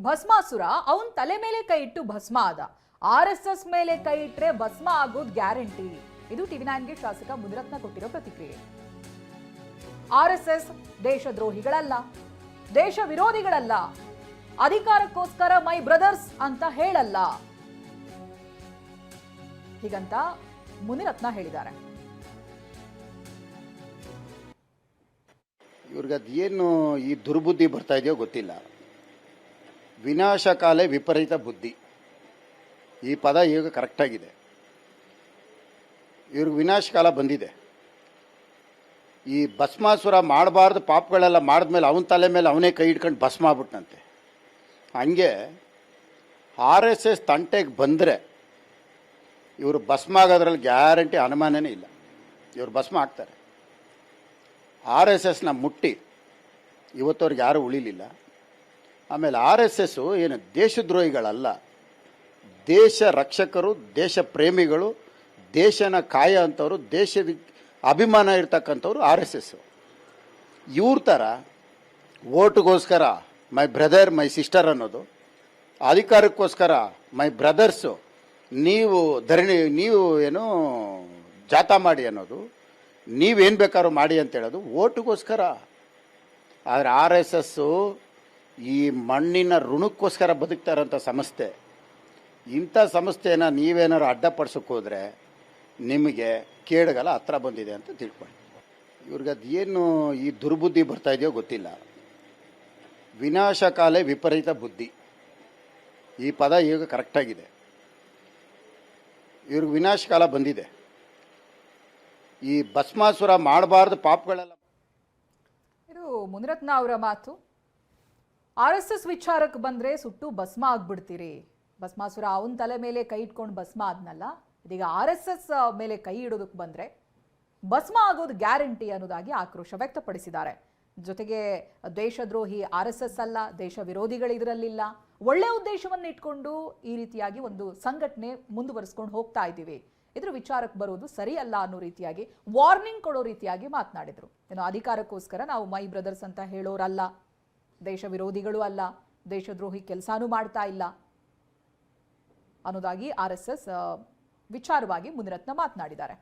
ಭಸ್ಮಾಸುರ ಅವನ್ ತಲೆ ಮೇಲೆ ಕೈ ಇಟ್ಟು ಭಸ್ಮ ಆದ. RSS ಮೇಲೆ ಕೈ ಇಟ್ರೆ ಭಸ್ಮ ಆಗೋದು ಗ್ಯಾರಂಟಿ. ಇದು TV9ಗೆ ಶಾಸಕ ಮುನಿರತ್ನ ಕೊಟ್ಟಿರೋ ಪ್ರತಿಕ್ರಿಯೆ. RSS ದೇಶದ್ರೋಹಿಗಳಲ್ಲ, ದೇಶ ವಿರೋಧಿಗಳಲ್ಲ, ಅಧಿಕಾರಕ್ಕೋಸ್ಕರ ಮೈ ಬ್ರದರ್ಸ್ ಅಂತ ಹೇಳಲ್ಲ, ಹೀಗಂತ ಮುನಿರತ್ನ ಹೇಳಿದ್ದಾರೆ. ಇವ್ರಿಗೆ ಅದೇನು ಈ ದುರ್ಬುದ್ಧಿ ಬರ್ತಾ ಇದೆಯೋ ಗೊತ್ತಿಲ್ಲ. ವಿನಾಶಕಾಲೇ ವಿಪರೀತ ಬುದ್ಧಿ, ಈ ಪದ ಈಗ ಕರೆಕ್ಟಾಗಿದೆ. ಇವ್ರಿಗೆ ವಿನಾಶಕಾಲ ಬಂದಿದೆ. ಈ ಭಸ್ಮಾಸುರ ಮಾಡಬಾರ್ದು ಪಾಪಗಳೆಲ್ಲ ಮಾಡಿದ್ಮೇಲೆ ಅವನ ತಲೆ ಮೇಲೆ ಅವನೇ ಕೈ ಇಟ್ಕೊಂಡು ಭಸ್ಮ ಆಗ್ಬಿಟ್ನಂತೆ. ಹಂಗೆ RSS ತಂಟೆಗೆ ಬಂದರೆ ಇವರು ಭಸ್ಮ ಆಗೋದ್ರಲ್ಲಿ ಗ್ಯಾರಂಟಿ, ಅನುಮಾನನೇ ಇಲ್ಲ. ಇವರು ಭಸ್ಮ ಆಗ್ತಾರೆ. RSSನ ಮುಟ್ಟಿ ಇವತ್ತವ್ರಿಗೆ ಯಾರೂ ಉಳಿಲಿಲ್ಲ. ಆಮೇಲೆ RSS ಏನು ದೇಶದ್ರೋಹಿಗಳಲ್ಲ, ದೇಶ ರಕ್ಷಕರು, ದೇಶ ಪ್ರೇಮಿಗಳು, ದೇಶನ ಕಾಯ ಅಂಥವ್ರು, ದೇಶದ ಅಭಿಮಾನ ಇರ್ತಕ್ಕಂಥವ್ರು RSS. ಇವ್ರ ಥರ ಓಟ್ಗೋಸ್ಕರ ಮೈ ಬ್ರದರ್ ಮೈ ಸಿಸ್ಟರ್ ಅನ್ನೋದು, ಅಧಿಕಾರಕ್ಕೋಸ್ಕರ ಮೈ ಬ್ರದರ್ಸು ನೀವು ನೀವು ಏನು ಜಾಥಾ ಮಾಡಿ ಅನ್ನೋದು, ನೀವೇನು ಬೇಕಾದ್ರೂ ಮಾಡಿ ಅಂತ ಹೇಳೋದು ಓಟ್ಗೋಸ್ಕರ. ಆದರೆ RSS ಈ ಮಣ್ಣಿನ ಋಣಕ್ಕೋಸ್ಕರ ಬದುಕ್ತಾರಂಥ ಸಂಸ್ಥೆ. ಇಂಥ ಸಂಸ್ಥೆನ ನೀವೇನಾದ್ರು ಅಡ್ಡಪಡಿಸೋಕೆ ಹೋದರೆ ನಿಮಗೆ ಕೇಡುಗಾಲ ಹತ್ರ ಬಂದಿದೆ ಅಂತ ತಿಳ್ಕೊಳ್ಳಿ. ಇವ್ರಿಗೆ ಅದೇನು ಈ ದುರ್ಬುದ್ಧಿ ಬರ್ತಾ ಇದೆಯೋ ಗೊತ್ತಿಲ್ಲ. ವಿನಾಶಕಾಲೇ ವಿಪರೀತ ಬುದ್ಧಿ, ಈ ಪದ ಈಗ ಕರೆಕ್ಟಾಗಿದೆ. ಇವ್ರಿಗೆ ವಿನಾಶಕಾಲ ಬಂದಿದೆ. ಈ ಭಸ್ಮಾಸುರ ಮಾಡಬಾರ್ದು ಪಾಪಗಳೆಲ್ಲ. ಇದು ಮುನಿರತ್ನ ಅವರ ಮಾತು. RSS ವಿಚಾರಕ್ಕೆ ಬಂದ್ರೆ ಸುಟ್ಟು ಭಸ್ಮ ಆಗ್ಬಿಡ್ತೀರಿ. ಭಸ್ಮಾಸುರ ಅವನ ತಲೆ ಮೇಲೆ ಕೈ ಇಟ್ಕೊಂಡು ಭಸ್ಮ ಆದ್ನಲ್ಲ, ಇದೀಗ RSS ಮೇಲೆ ಕೈ ಇಡೋದಕ್ಕೆ ಬಂದ್ರೆ ಭಸ್ಮ ಆಗೋದು ಗ್ಯಾರಂಟಿ ಅನ್ನೋದಾಗಿ ಆಕ್ರೋಶ ವ್ಯಕ್ತಪಡಿಸಿದ್ದಾರೆ. ಜೊತೆಗೆ ದೇಶದ್ರೋಹಿ RSS ಅಲ್ಲ, ದೇಶ ವಿರೋಧಿಗಳು ಇದರಲ್ಲಿಲ್ಲ, ಒಳ್ಳೆ ಉದ್ದೇಶವನ್ನು ಇಟ್ಕೊಂಡು ಈ ರೀತಿಯಾಗಿ ಒಂದು ಸಂಘಟನೆ ಮುಂದುವರಿಸ್ಕೊಂಡು ಹೋಗ್ತಾ ಇದ್ದೀವಿ, ಇದ್ರ ವಿಚಾರಕ್ಕೆ ಬರೋದು ಸರಿ ಅಲ್ಲ ಅನ್ನೋ ರೀತಿಯಾಗಿ ವಾರ್ನಿಂಗ್ ಕೊಡೋ ರೀತಿಯಾಗಿ ಮಾತನಾಡಿದ್ರು. ಇನ್ನು ಅಧಿಕಾರಕ್ಕೋಸ್ಕರ ನಾವು ಮೈ ಬ್ರದರ್ಸ್ ಅಂತ ಹೇಳೋರಲ್ಲ, ದೇಶ ವಿರೋಧಿಗಳು ಅಲ್ಲ, ದೇಶದ್ರೋಹಿ ಕೆಲಸನೂ ಮಾಡ್ತಾ ಇಲ್ಲ ಅನ್ನೋದಾಗಿ RSS ವಿಚಾರವಾಗಿ ಮುನಿರತ್ನ ಮಾತನಾಡಿದ್ದಾರೆ.